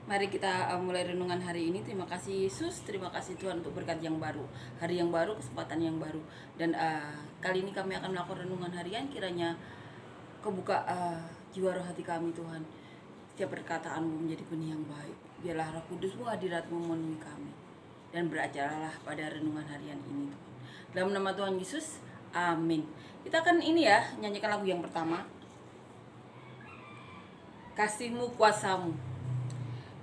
Mari kita mulai renungan hari ini. Terima kasih Yesus, terima kasih Tuhan untuk berkat yang baru, hari yang baru, kesempatan yang baru. Dan kali ini kami akan melakukan renungan harian. Kiranya kebuka jiwa roh hati kami Tuhan. Setiap perkataanmu menjadi benih yang baik. Biarlah Roh Kudusmu, hadiratmu memenuhi kami. Dan beracaralah pada renungan harian ini Tuhan. Dalam nama Tuhan Yesus, amin. Kita akan nyanyikan lagu yang pertama. Kasihmu kuasamu.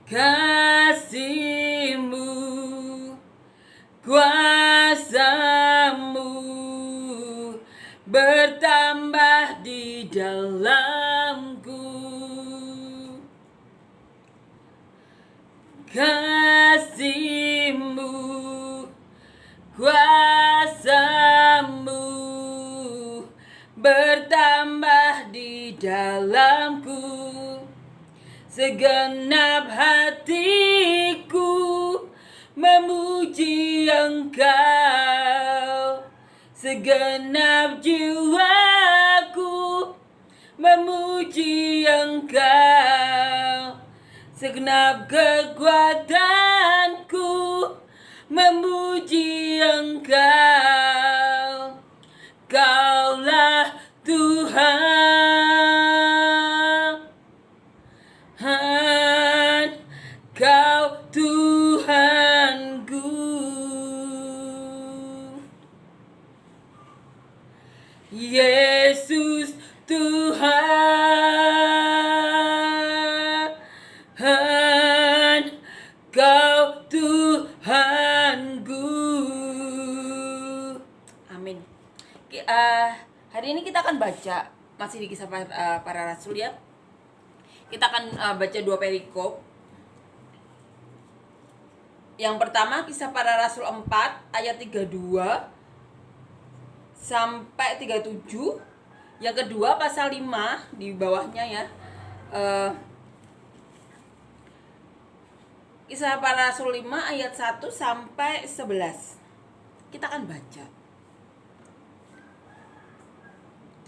Kasihmu kuasamu bertambah di dalamku. Kasihmu kuasamu bertambah di dalamku. Segenap hatiku memuji Engkau, segenap jiwaku memuji Engkau, segenap kekuatanku memuji Engkau. Kaulah Tuhan, Kau Tuhanku. Yesus Tuhan, Kau Tuhanku. Amin. Hari ini kita akan baca masih di kisah para rasul ya. Kita akan baca 2 perikop. Yang pertama Kisah Para Rasul 4 ayat 32 sampai 37. Yang kedua pasal 5 di bawahnya ya. Kisah Para Rasul 5 ayat 1 sampai 11. Kita akan baca.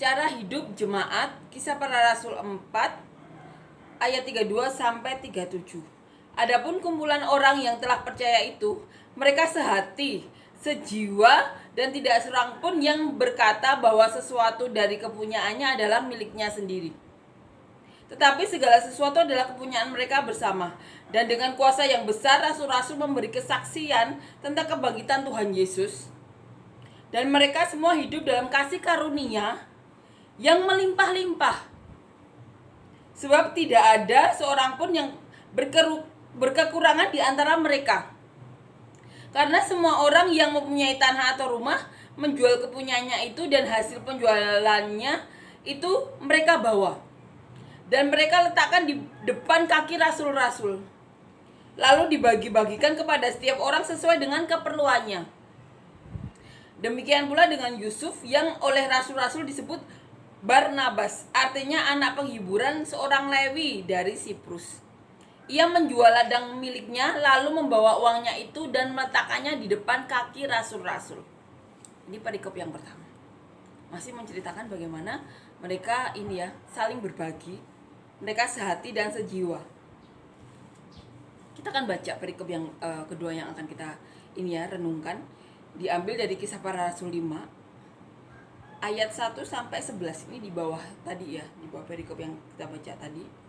Cara hidup jemaat Kisah Para Rasul 4 ayat 32 sampai 37. Adapun kumpulan orang yang telah percaya itu, mereka sehati, sejiwa, dan tidak seorang pun yang berkata bahwa sesuatu dari kepunyaannya adalah miliknya sendiri. Tetapi segala sesuatu adalah kepunyaan mereka bersama. Dan dengan kuasa yang besar, rasul-rasul memberi kesaksian tentang kebangkitan Tuhan Yesus. Dan mereka semua hidup dalam kasih karunia yang melimpah-limpah. Sebab tidak ada seorang pun yang berkekurangan di antara mereka. Karena semua orang yang mempunyai tanah atau rumah menjual kepunyaannya itu, dan hasil penjualannya itu mereka bawa. Dan mereka letakkan di depan kaki rasul-rasul. Lalu dibagi-bagikan kepada setiap orang sesuai dengan keperluannya. Demikian pula dengan Yusuf yang oleh rasul-rasul disebut Barnabas, artinya anak penghiburan, seorang Lewi dari Siprus. Ia menjual ladang miliknya lalu membawa uangnya itu dan meletakkannya di depan kaki rasul-rasul. Ini perikop yang pertama. Masih menceritakan bagaimana mereka saling berbagi. Mereka sehati dan sejiwa. Kita akan baca perikop yang kedua yang akan kita renungkan. Diambil dari Kisah Para Rasul 5 ayat 1 sampai 11. Ini di bawah tadi ya, di bawah perikop yang kita baca tadi.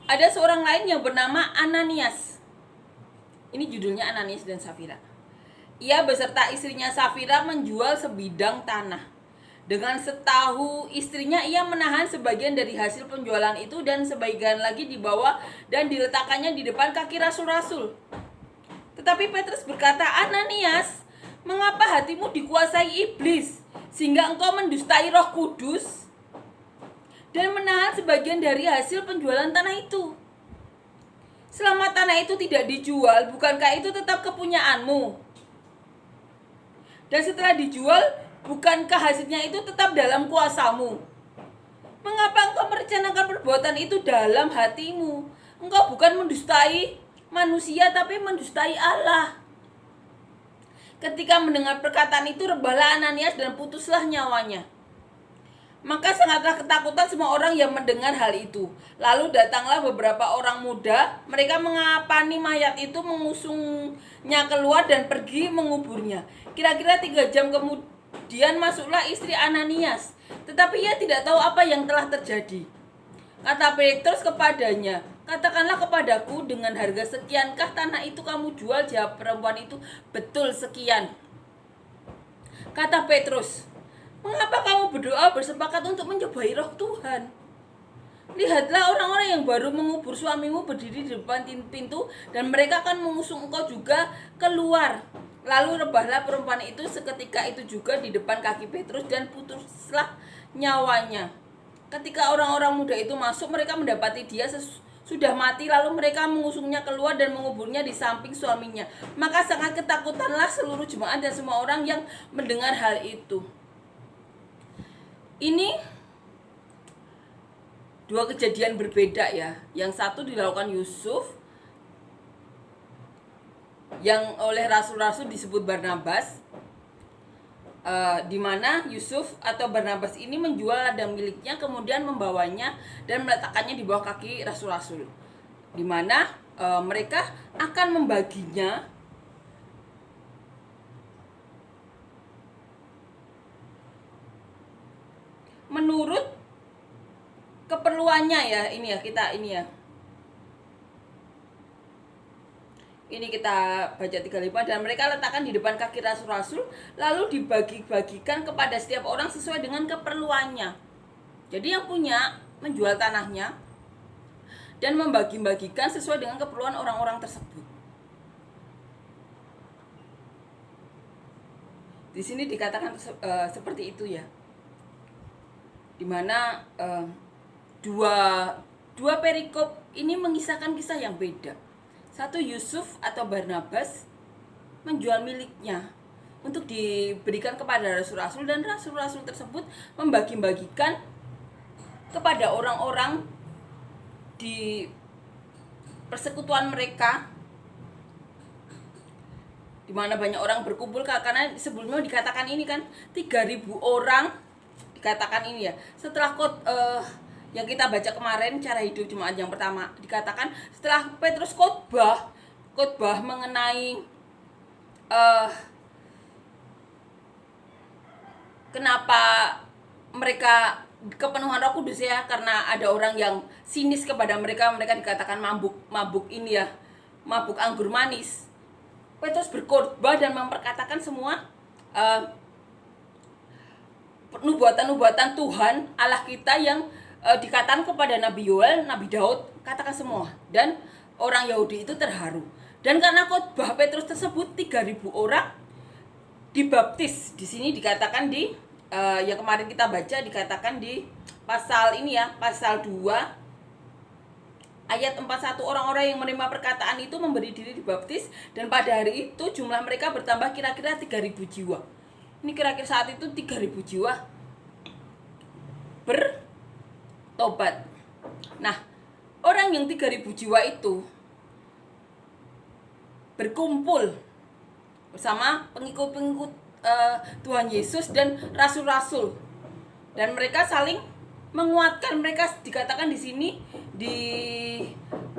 Ada seorang lain yang bernama Ananias. Ini judulnya Ananias dan Safira. Ia beserta istrinya Safira menjual sebidang tanah. Dengan setahu istrinya, ia menahan sebagian dari hasil penjualan itu dan sebagian lagi dibawa dan diletakkannya di depan kaki rasul-rasul. Tetapi Petrus berkata, "Ananias, mengapa hatimu dikuasai iblis sehingga engkau mendustai Roh Kudus dan menahan sebagian dari hasil penjualan tanah itu? Selama tanah itu tidak dijual, bukankah itu tetap kepunyaanmu? Dan setelah dijual, bukankah hasilnya itu tetap dalam kuasamu? Mengapa engkau merencanakan perbuatan itu dalam hatimu? Engkau bukan mendustai manusia, tapi mendustai Allah." Ketika mendengar perkataan itu, rebahlah Ananias dan putuslah nyawanya. Maka sangatlah ketakutan semua orang yang mendengar hal itu. Lalu datanglah beberapa orang muda, mereka mengapani mayat itu, mengusungnya keluar dan pergi menguburnya. Kira-kira 3 jam kemudian masuklah istri Ananias, tetapi ia tidak tahu apa yang telah terjadi. Kata Petrus kepadanya, katakanlah kepadaku, dengan harga sekiankah tanah itu kamu jual? Jawab perempuan itu, betul sekian. Kata Petrus, mengapa kamu berdoa bersepakat untuk mencobai roh Tuhan? Lihatlah, orang-orang yang baru mengubur suamimu berdiri di depan pintu, dan mereka akan mengusung engkau juga keluar. Lalu rebahlah perempuan itu seketika itu juga di depan kaki Petrus, dan putuslah nyawanya. Ketika orang-orang muda itu masuk, mereka mendapati dia sudah mati, lalu mereka mengusungnya keluar dan menguburnya di samping suaminya. Maka sangat ketakutanlah seluruh jemaat dan semua orang yang mendengar hal itu. Ini 2 kejadian berbeda ya. Yang satu dilakukan Yusuf, yang oleh rasul-rasul disebut Barnabas, di mana Yusuf atau Barnabas ini menjual ladang miliknya, kemudian membawanya dan meletakkannya di bawah kaki rasul-rasul, di mana mereka akan membaginya menurut keperluannya ya. Ini kita baca 35, dan mereka letakkan di depan kaki rasul-rasul, lalu dibagi-bagikan kepada setiap orang sesuai dengan keperluannya. Jadi yang punya menjual tanahnya dan membagi-bagikan sesuai dengan keperluan orang-orang tersebut. Di sini dikatakan seperti itu ya. Dimana dua perikop ini mengisahkan kisah yang beda. Satu, Yusuf atau Barnabas menjual miliknya untuk diberikan kepada rasul-rasul, dan rasul-rasul tersebut membagi-bagikan kepada orang-orang di persekutuan mereka, di mana banyak orang berkumpul. Karena sebelumnya dikatakan ini kan 3.000 orang, dikatakan ini ya. Setelah yang kita baca kemarin, cara hidup jemaat yang pertama, dikatakan setelah Petrus khotbah mengenai kenapa mereka kepenuhan Roh Kudus ya, karena ada orang yang sinis kepada mereka dikatakan mabuk ini ya, mabuk anggur manis. Petrus berkhotbah dan memperkatakan semua nubuatan-nubuatan Tuhan Allah kita yang dikatakan kepada Nabi Yoel, Nabi Daud, katakan semua. Dan orang Yahudi itu terharu. Dan karena khotbah Petrus tersebut, 3.000 orang dibaptis. Di sini dikatakan di yang kemarin kita baca, dikatakan di pasal ini ya, pasal 2 ayat 41, orang-orang yang menerima perkataan itu memberi diri dibaptis, dan pada hari itu jumlah mereka bertambah kira-kira 3.000 jiwa. Ini kira-kira saat itu 3.000 jiwa bertobat. Nah, orang yang 3.000 jiwa itu berkumpul bersama pengikut-pengikut Tuhan Yesus dan rasul-rasul, dan mereka saling menguatkan. Mereka dikatakan di sini di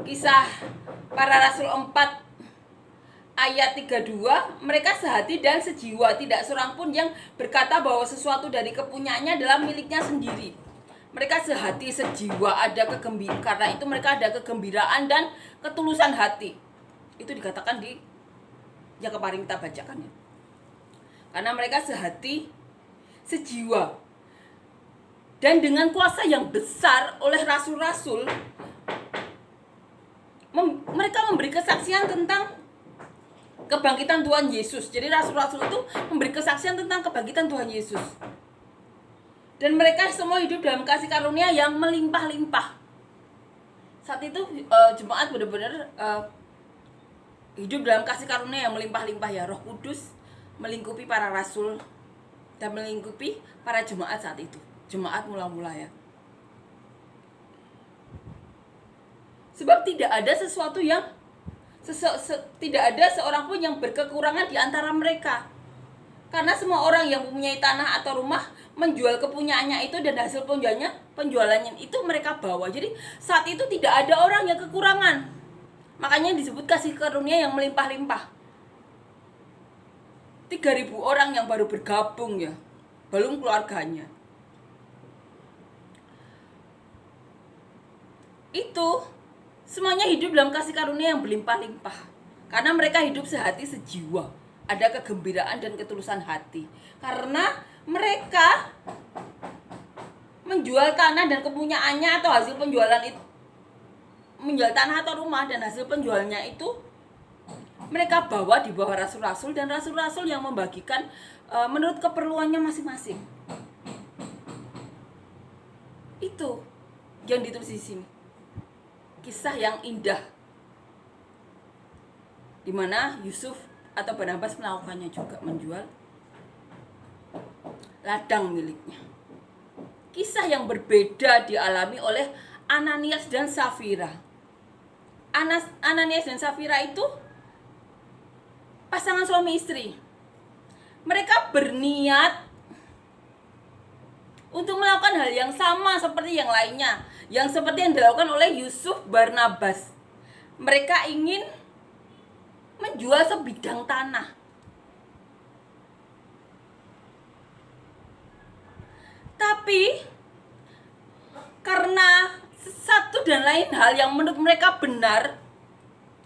Kisah Para Rasul 4 ayat 32, mereka sehati dan sejiwa, tidak seorang pun yang berkata bahwa sesuatu dari kepunyaannya adalah miliknya sendiri. Mereka sehati sejiwa, ada kegembiraan. Karena itu mereka ada kegembiraan dan ketulusan hati. Itu dikatakan di yang kemarin kita bacakan ya. Karena mereka sehati sejiwa, dan dengan kuasa yang besar oleh rasul-rasul, mereka memberi kesaksian tentang kebangkitan Tuhan Yesus. Jadi rasul-rasul itu memberi kesaksian tentang kebangkitan Tuhan Yesus. Dan mereka semua hidup dalam kasih karunia yang melimpah-limpah. Saat itu jemaat benar-benar hidup dalam kasih karunia yang melimpah-limpah ya. Roh Kudus melingkupi para rasul dan melingkupi para jemaat saat itu. Jemaat mula-mula ya. Sebab tidak ada sesuatu yang tidak ada seorang pun yang berkekurangan di antara mereka. Karena semua orang yang mempunyai tanah atau rumah menjual kepunyaannya itu, dan hasil penjualannya itu mereka bawa. Jadi saat itu tidak ada orang yang kekurangan. Makanya disebut kasih karunia yang melimpah-limpah. 3.000 orang yang baru bergabung ya, belum keluarganya. Itu semuanya hidup dalam kasih karunia yang berlimpah-limpah. Karena mereka hidup sehati sejiwa. Ada kegembiraan dan ketulusan hati. Karena mereka menjual tanah dan kepunyaannya atau hasil penjualan itu, menjual tanah atau rumah dan hasil penjualnya itu mereka bawa di bawah rasul-rasul, dan rasul-rasul yang membagikan menurut keperluannya masing-masing. Itu yang ditulis di sini. Kisah yang indah, di mana Yusuf atau Barnabas melakukannya juga, menjual ladang miliknya. Kisah yang berbeda dialami oleh Ananias dan Safira. Ananias dan Safira itu pasangan suami istri. Mereka berniat untuk melakukan hal yang sama seperti yang lainnya, yang seperti yang dilakukan oleh Yusuf Barnabas. Mereka ingin menjual sebidang tanah. Tapi karena satu dan lain hal yang menurut mereka benar,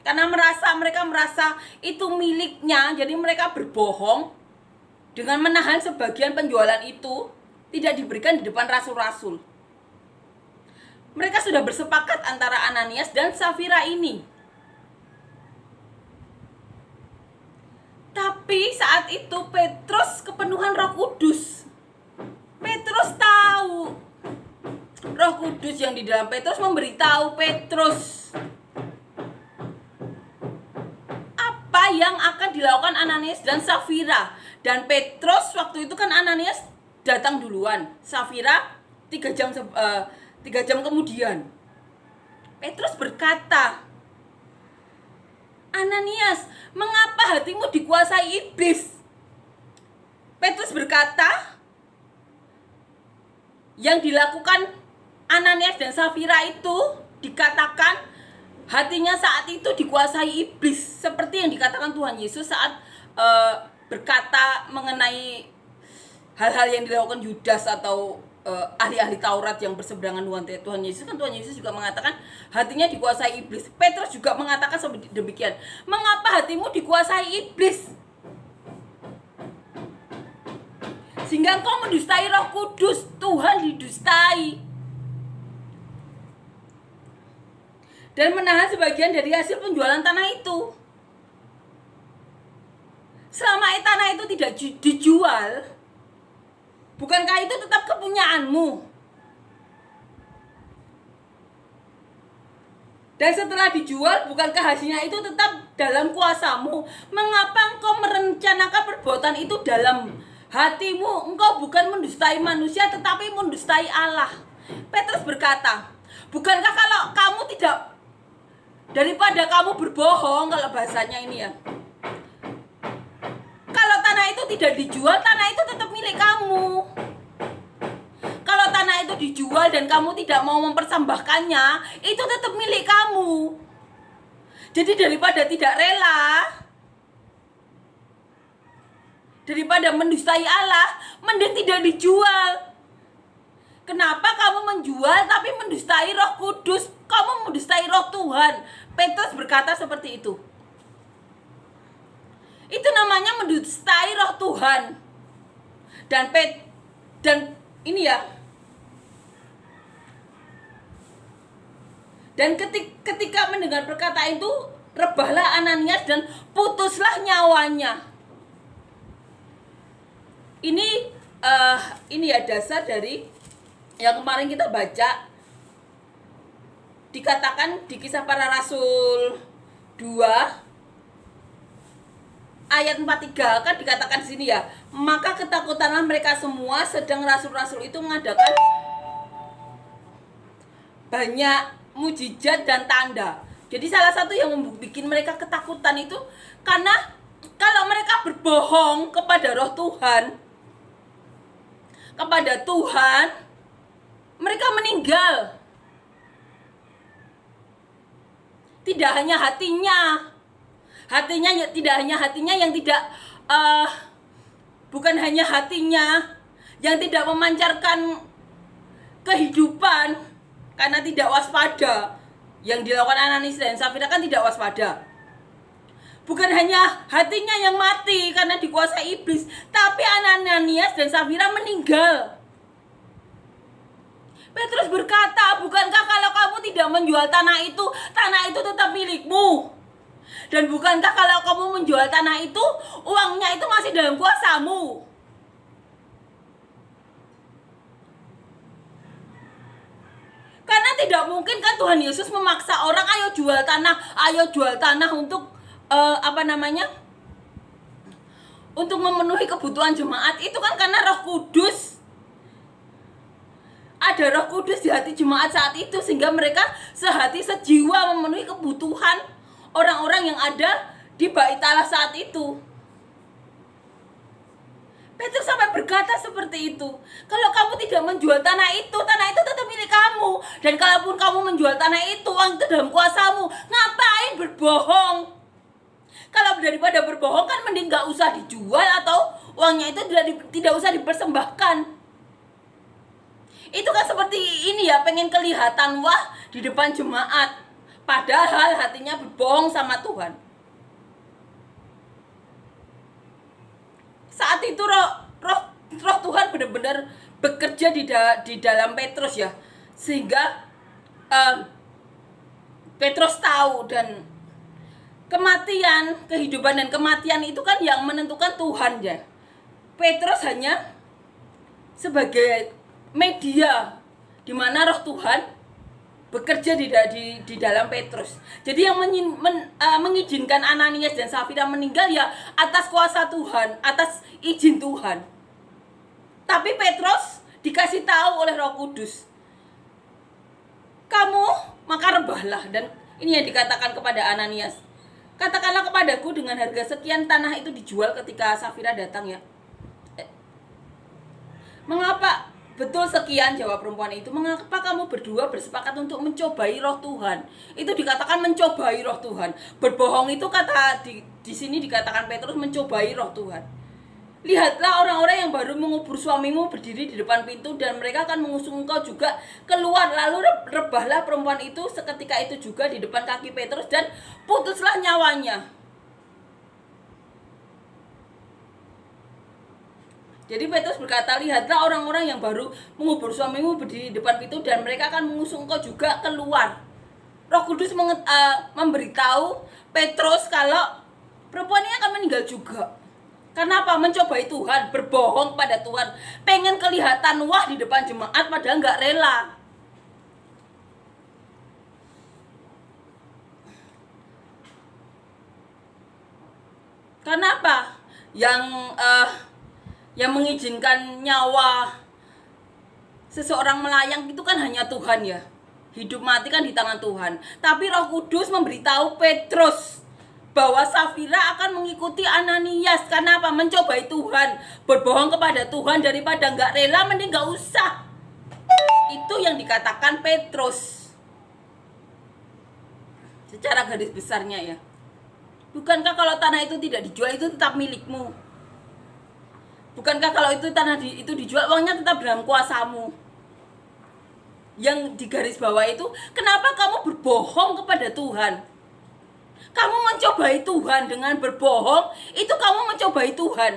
karena mereka merasa itu miliknya, jadi mereka berbohong dengan menahan sebagian penjualan itu tidak diberikan di depan rasul-rasul. Mereka sudah bersepakat antara Ananias dan Safira ini. Tapi saat itu Petrus kepenuhan Roh Kudus. Petrus tahu. Roh Kudus yang di dalam Petrus memberitahu Petrus apa yang akan dilakukan Ananias dan Safira. Dan Petrus waktu itu kan Ananias datang duluan, Safira 3 jam kemudian. Petrus berkata, Ananias, mengapa hatimu dikuasai iblis? Petrus berkata, yang dilakukan Ananias dan Safira itu dikatakan hatinya saat itu dikuasai iblis, seperti yang dikatakan Tuhan Yesus saat berkata mengenai hal-hal yang dilakukan Yudas atau ahli-ahli Taurat yang berseberangan dengan Tuhan Yesus. Kan Tuhan Yesus juga mengatakan hatinya dikuasai iblis. Petrus juga mengatakan demikian. Mengapa hatimu dikuasai iblis? Sehingga engkau mendustai Roh Kudus. Tuhan didustai. Dan menahan sebagian dari hasil penjualan tanah itu. Selama tanah itu tidak dijual, bukankah itu tetap kepunyaanmu? Dan setelah dijual, bukankah hasilnya itu tetap dalam kuasamu? Mengapa engkau merencanakan perbuatan itu dalam hatimu? Engkau bukan mendustai manusia, tetapi mendustai Allah. Petrus berkata, bukankah kalau kamu tidak, daripada kamu berbohong, kalau bahasanya ini ya, kalau tanah itu tidak dijual, tanah itu tetap milik kamu. Kalau tanah itu dijual dan kamu tidak mau mempersembahkannya, itu tetap milik kamu. Jadi daripada tidak rela, daripada mendustai Allah, mending tidak dijual. Kenapa kamu menjual tapi mendustai Roh Kudus? Kamu mendustai Roh Tuhan. Petrus berkata seperti itu. Itu namanya mendustai Roh Tuhan. Dan ini ya. Dan ketika mendengar perkataan itu, rebahlah Ananias dan putuslah nyawanya. Ini ya dasar dari yang kemarin kita baca, dikatakan di Kisah Para Rasul 2 ayat 43 kan dikatakan di sini ya, maka ketakutanlah mereka semua, sedang rasul-rasul itu mengadakan banyak mujizat dan tanda. Jadi salah satu yang membuat mereka ketakutan itu karena Kalau mereka berbohong kepada roh Tuhan, kepada Tuhan, mereka meninggal. Tidak hanya hatinya, tidak hanya hatinya yang tidak, bukan hanya hatinya yang tidak memancarkan kehidupan karena tidak waspada. Yang dilakukan Ananias dan Safira kan tidak waspada. Bukan hanya hatinya yang mati karena dikuasai iblis, tapi Ananias dan Safira meninggal. Petrus berkata, bukankah kalau kamu tidak menjual tanah itu tetap milikmu? Dan bukankah kalau kamu menjual tanah itu, uangnya itu masih dalam kuasamu? Karena tidak mungkin kan Tuhan Yesus memaksa orang, ayo jual tanah untuk untuk memenuhi kebutuhan jemaat. Itu kan karena Roh Kudus. Ada Roh Kudus di hati jemaat saat itu, sehingga mereka sehati sejiwa memenuhi kebutuhan orang-orang yang ada di Bait Allah saat itu. Petrus sampai berkata seperti itu. Kalau kamu tidak menjual tanah itu tetap milik kamu. Dan kalaupun kamu menjual tanah itu, uang itu dalam kuasamu. Ngapain berbohong? Kalau daripada berbohong kan mending gak usah dijual, atau uangnya itu tidak usah dipersembahkan. Itu kan seperti ini ya, pengen kelihatan wah di depan jemaat, padahal hatinya berbohong sama Tuhan. Saat itu roh Tuhan benar-benar bekerja di dalam Petrus ya, sehingga Petrus tahu, dan kematian, kehidupan dan kematian itu kan yang menentukan Tuhan ya. Petrus hanya sebagai media di mana roh Tuhan bekerja di dalam Petrus. Jadi yang mengizinkan Ananias dan Safira meninggal ya atas kuasa Tuhan, atas izin Tuhan. Tapi Petrus dikasih tahu oleh Roh Kudus, kamu maka rebahlah. Dan ini yang dikatakan kepada Ananias, katakanlah kepadaku dengan harga sekian tanah itu dijual. Ketika Safira datang ya, mengapa? Betul sekian, jawab perempuan itu. Mengapa kamu berdua bersepakat untuk mencobai roh Tuhan? Itu dikatakan mencobai roh Tuhan. Berbohong itu kata di sini dikatakan Petrus mencobai roh Tuhan. Lihatlah orang-orang yang baru mengubur suamimu berdiri di depan pintu, dan mereka akan mengusung engkau juga keluar. Lalu rebahlah perempuan itu seketika itu juga di depan kaki Petrus, dan putuslah nyawanya. Jadi Petrus berkata, lihatlah orang-orang yang baru mengubur suamimu berdiri di depan pintu, dan mereka akan mengusung engkau juga keluar. Roh Kudus memberitahu Petrus kalau perempuan ini akan meninggal juga. Karena apa? Mencobai Tuhan, berbohong pada Tuhan, pengen kelihatan wah di depan jemaat, padahal nggak rela. Kenapa? Yang mengizinkan nyawa seseorang melayang itu kan hanya Tuhan ya. Hidup mati kan di tangan Tuhan. Tapi Roh Kudus memberitahu Petrus bahwa Safira akan mengikuti Ananias. Karena apa? Mencobai Tuhan, berbohong kepada Tuhan. Daripada nggak rela, mending nggak usah. Itu yang dikatakan Petrus secara garis besarnya ya. Bukankah kalau tanah itu tidak dijual, itu tetap milikmu? Bukankah kalau itu tanah itu dijual, uangnya tetap dalam kuasamu? Yang digaris bawah itu, kenapa kamu berbohong kepada Tuhan? Kamu mencobai Tuhan dengan berbohong, itu kamu mencobai Tuhan.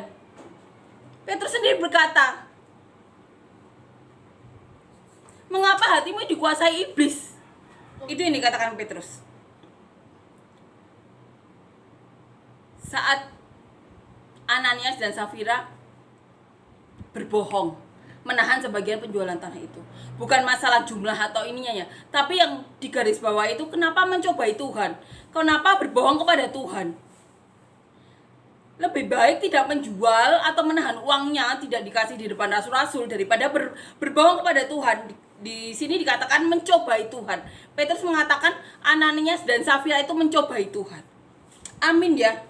Petrus sendiri berkata, mengapa hatimu dikuasai iblis? Itu yang dikatakan Petrus. Saat Ananias dan Safira berbohong, menahan sebagian penjualan tanah itu, bukan masalah jumlah atau ininya ya, tapi yang di garis bawah itu, kenapa mencobai Tuhan? Kenapa berbohong kepada Tuhan? Lebih baik tidak menjual atau menahan uangnya, tidak dikasih di depan rasul-rasul, daripada berbohong kepada Tuhan. Di sini dikatakan mencobai Tuhan. Petrus mengatakan Ananias dan Safira itu mencobai Tuhan. Amin ya.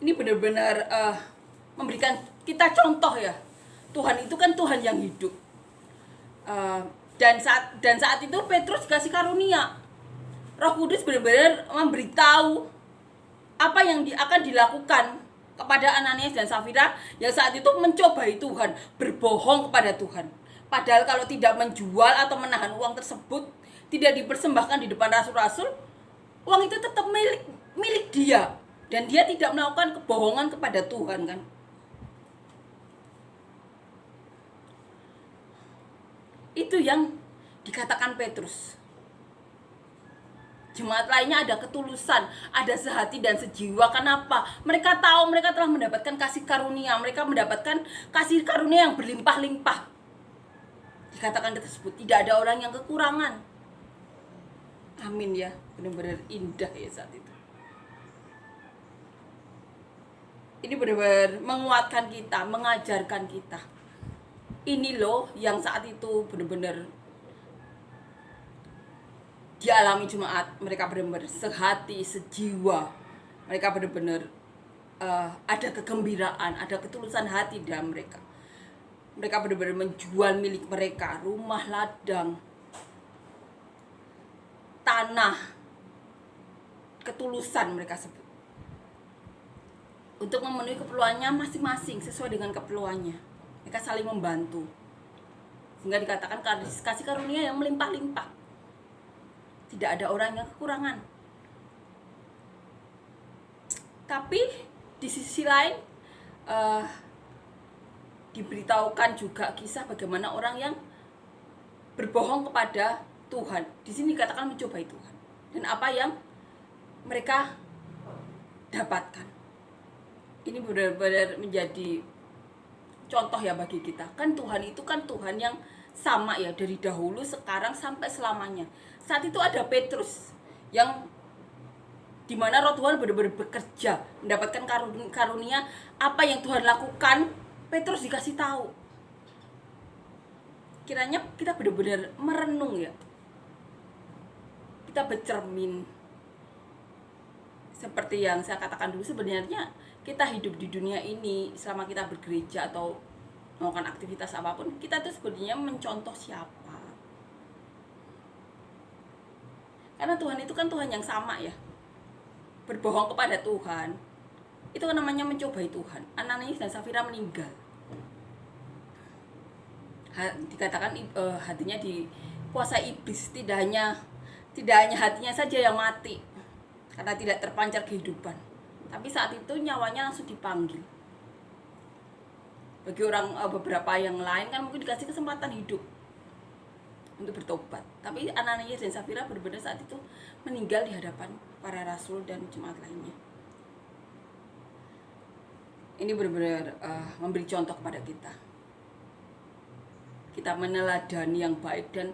Ini benar-benar memberikan kita contoh ya. Tuhan itu kan Tuhan yang hidup. Dan saat itu Petrus dikasih karunia. Roh Kudus benar-benar memberitahu apa yang akan dilakukan kepada Ananias dan Safira yang saat itu mencobai Tuhan, berbohong kepada Tuhan. Padahal kalau tidak menjual atau menahan uang tersebut, tidak dipersembahkan di depan rasul-rasul, uang itu tetap milik dia. Dan dia tidak melakukan kebohongan kepada Tuhan kan. Itu yang dikatakan Petrus. Jemaat lainnya ada ketulusan, ada sehati dan sejiwa. Kenapa? Mereka tahu mereka telah mendapatkan kasih karunia. Mereka mendapatkan kasih karunia yang berlimpah-limpah. Dikatakan tersebut, tidak ada orang yang kekurangan. Amin ya, benar-benar indah ya saat itu. Ini benar-benar menguatkan kita, mengajarkan kita. Ini loh yang saat itu benar-benar dialami jemaat. Mereka benar-benar sehati, sejiwa. Mereka benar-benar ada kegembiraan, ada ketulusan hati dalam mereka. Mereka benar-benar menjual milik mereka, rumah, ladang, tanah, ketulusan mereka sebut, untuk memenuhi keperluannya masing-masing sesuai dengan keperluannya. Mereka saling membantu, sehingga dikatakan kasih karunia yang melimpah-limpah. Tidak ada orang yang kekurangan. Tapi di sisi lain diberitahukan juga kisah bagaimana orang yang berbohong kepada Tuhan. Di sini dikatakan mencobai Tuhan. Dan apa yang mereka dapatkan. Ini benar-benar menjadi contoh ya bagi kita. Kan Tuhan itu kan Tuhan yang sama ya, dari dahulu, sekarang, sampai selamanya. Saat itu ada Petrus yang dimana roh Tuhan benar-benar bekerja, mendapatkan karunia. Apa yang Tuhan lakukan, Petrus dikasih tahu. Kiranya kita benar-benar merenung ya, kita bercermin. Seperti yang saya katakan dulu, sebenarnya kita hidup di dunia ini, selama kita bergereja atau melakukan aktivitas apapun, kita tuh sebenarnya mencontoh siapa. Karena Tuhan itu kan Tuhan yang sama ya. Berbohong kepada Tuhan, itu kan namanya mencobai Tuhan. Ananias dan Safira meninggal. Dikatakan hatinya dikuasai iblis. Tidak hanya hatinya saja yang mati karena tidak terpancar kehidupan, tapi saat itu nyawanya langsung dipanggil. Bagi orang beberapa yang lain kan mungkin dikasih kesempatan hidup untuk bertobat, tapi Ananias dan Safira benar-benar saat itu meninggal di hadapan para rasul dan jemaat lainnya. Ini benar-benar memberi contoh kepada kita. Kita meneladani yang baik, dan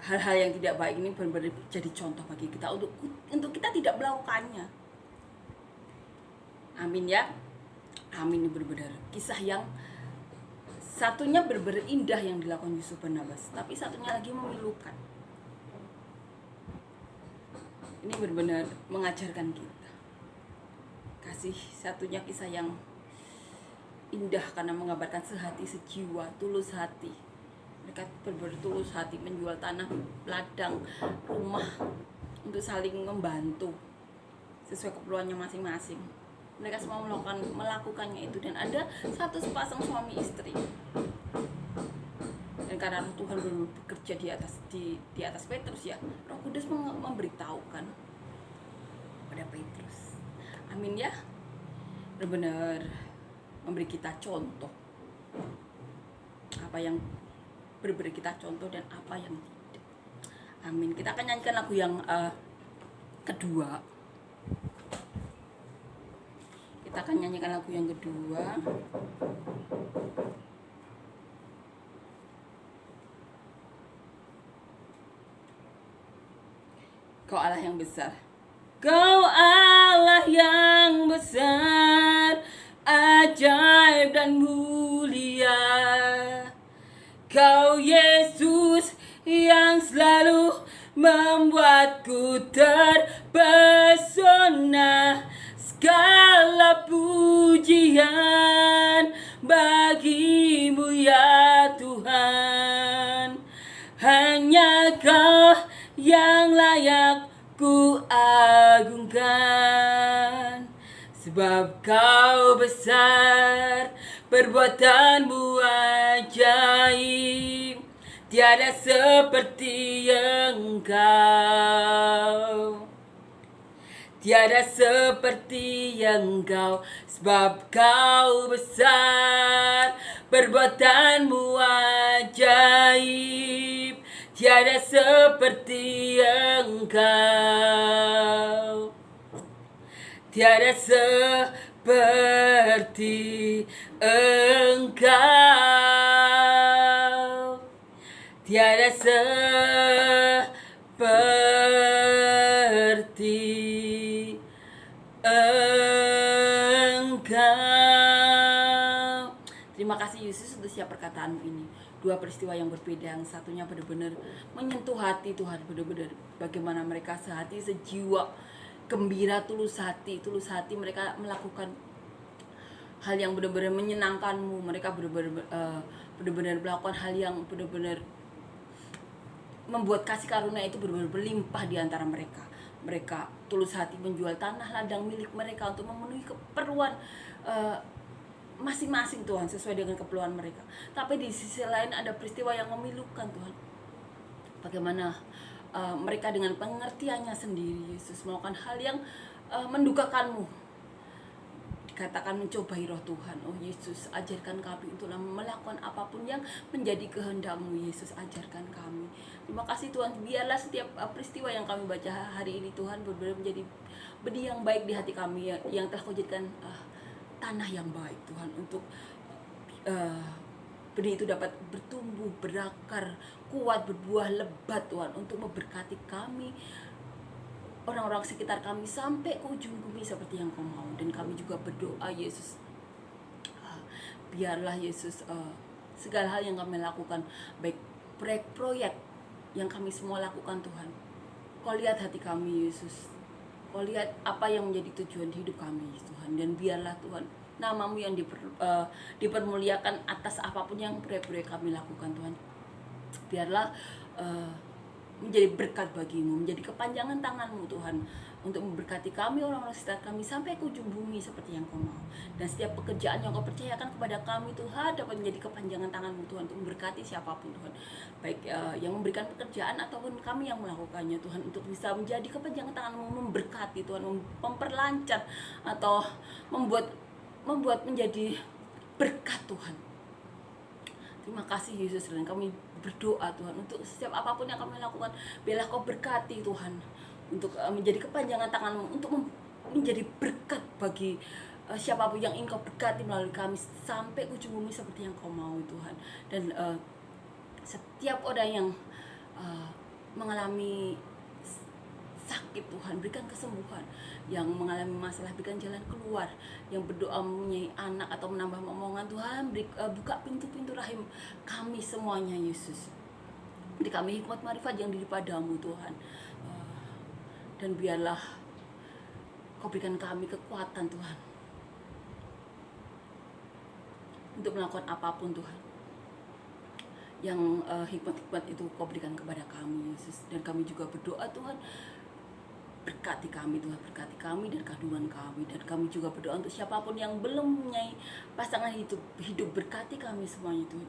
hal-hal yang tidak baik ini benar-benar jadi contoh bagi kita untuk kita tidak melakukannya. Amin ya. Amin. Ini benar-benar kisah yang satunya benar-benar indah yang dilakukan Yusuf Barnabas, tapi satunya lagi memilukan. Ini benar-benar mengajarkan kita. Satunya kisah yang indah karena mengabarkan sehati, sejiwa, tulus hati. Mereka benar-benar tulus hati menjual tanah, ladang, rumah untuk saling membantu sesuai keperluannya masing-masing. Mereka semua melakukannya itu, dan ada satu sepasang suami istri. Dan karena Tuhan belum bekerja di atas Petrus ya, Roh Kudus memberitahukan pada Petrus. Amin ya. Benar-benar memberi kita contoh. Apa yang benar-benar kita contoh dan apa yang tidak. Amin. Kita akan nyanyikan lagu yang kedua. Kita akan nyanyikan lagu yang kedua. Kau Allah yang besar. Kau Allah yang besar, ajaib dan mulia. Kau Yesus yang selalu membuatku terpesona. Segala pujian bagimu ya Tuhan. Hanya Kau yang layak ku agungkan. Sebab Kau besar, perbuatanmu ajaib, tiada seperti Engkau. Tiada seperti Engkau, sebab Kau besar, perbuatanmu ajaib, tiada seperti Engkau. Tiada seperti Engkau. Tiada seperti Engkau. Terima kasih Yesus untuk setiap perkataanmu ini. Dua peristiwa yang berbeda, yang satunya benar-benar menyentuh hati Tuhan, benar-benar bagaimana mereka sehati, sejiwa, gembira, tulus hati mereka melakukan hal yang benar-benar menyenangkanmu. Mereka benar-benar melakukan hal yang benar-benar membuat kasih karunia itu benar-benar berlimpah di antara mereka. Mereka tulus hati menjual tanah ladang milik mereka untuk memenuhi keperluan masing-masing Tuhan, sesuai dengan keperluan mereka. Tapi di sisi lain ada peristiwa yang memilukan Tuhan. Bagaimana mereka dengan pengertiannya sendiri Yesus melakukan hal yang mendukakanmu. Dikatakan mencobai roh Tuhan. Oh Yesus, ajarkan kami untuk melakukan apapun yang menjadi kehendak-Mu. Yesus, ajarkan kami. Terima kasih Tuhan, biarlah setiap peristiwa yang kami baca hari ini Tuhan benar-benar menjadi benih yang baik di hati kami, yang telah Kau jadikan tanah yang baik Tuhan, untuk benih itu dapat bertumbuh, berakar, kuat, berbuah lebat Tuhan, untuk memberkati kami, orang-orang sekitar kami sampai ke ujung bumi seperti yang Kau mau. Dan kami juga berdoa Yesus, biarlah Yesus segala hal yang kami lakukan, baik proyek-proyek yang kami semua lakukan Tuhan, Kau lihat hati kami Yesus, Kau lihat apa yang menjadi tujuan hidup kami Tuhan. Dan biarlah Tuhan nama-Mu yang dipermuliakan atas apapun yang proyek-proyek kami lakukan Tuhan. Biarlah menjadi berkat bagi-Mu, menjadi kepanjangan tangan-Mu Tuhan, untuk memberkati kami, orang-orang sekitar kami sampai ke ujung bumi seperti yang Kau mau. Dan setiap pekerjaan yang Kau percayakan kepada kami Tuhan dapat menjadi kepanjangan tangan-Mu Tuhan, untuk memberkati siapapun Tuhan, baik yang memberikan pekerjaan ataupun kami yang melakukannya Tuhan, untuk bisa menjadi kepanjangan tangan-Mu, memberkati Tuhan, memperlancar atau membuat menjadi berkat Tuhan. Terima kasih Yesus, dan kami berdoa Tuhan untuk setiap apapun yang kami lakukan, biarlah Kau berkati Tuhan, untuk menjadi kepanjangan tangan-Mu, untuk menjadi berkat bagi siapapun yang ingin Kau berkati melalui kami sampai ujung bumi seperti yang Kau mau Tuhan. Dan setiap orang yang mengalami sakit Tuhan, berikan kesembuhan. Yang mengalami masalah, berikan jalan keluar. Yang berdoa mempunyai anak atau menambah momongan Tuhan, buka pintu-pintu rahim kami semuanya Yesus. Beri kami hikmat marifat yang dari padamu Tuhan. Dan biarlah Kau berikan kami kekuatan Tuhan, untuk melakukan apapun Tuhan. Yang hikmat-hikmat itu Kau berikan kepada kami Yesus. Dan kami juga berdoa Tuhan, berkati kami Tuhan, berkati kami dan kandungan kami. Dan kami juga berdoa untuk siapapun yang belum mempunyai pasangan hidup, berkati kami semuanya Tuhan.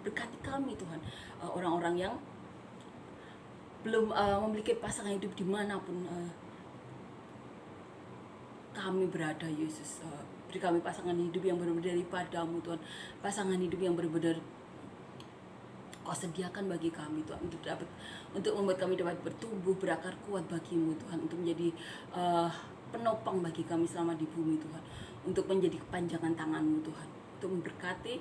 Berkati kami Tuhan, orang-orang yang belum memiliki pasangan hidup dimanapun kami berada Yesus. Beri kami pasangan hidup yang benar-benar daripada-Mu Tuhan, pasangan hidup yang benar-benar Kau sediakan bagi kami Tuhan, untuk membuat kami dapat bertumbuh, berakar kuat bagi-Mu Tuhan, untuk menjadi penopang bagi kami selama di bumi Tuhan, untuk menjadi kepanjangan tangan-Mu Tuhan, untuk memberkati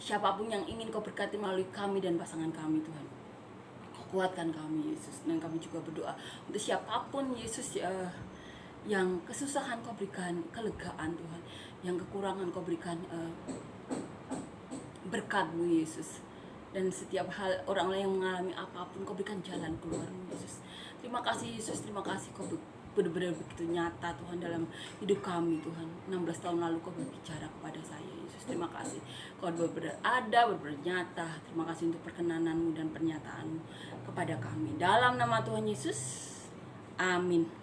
siapapun yang ingin Kau berkati melalui kami dan pasangan kami Tuhan. Kau kuatkan kami Yesus. Dan kami juga berdoa untuk siapapun Yesus yang kesusahan Kau berikan kelegaan Tuhan, yang kekurangan Kau berikan berkat-Mu Yesus. Dan setiap hal orang lain yang mengalami apapun, Kau berikan jalan keluar Yesus. Terima kasih Yesus, terima kasih Kau benar-benar begitu nyata Tuhan dalam hidup kami Tuhan. 16 tahun lalu Kau berbicara kepada saya Yesus. Terima kasih Kau benar-benar ada, benar-benar nyata. Terima kasih untuk perkenanan-Mu dan pernyataan-Mu kepada kami. Dalam nama Tuhan Yesus, amin.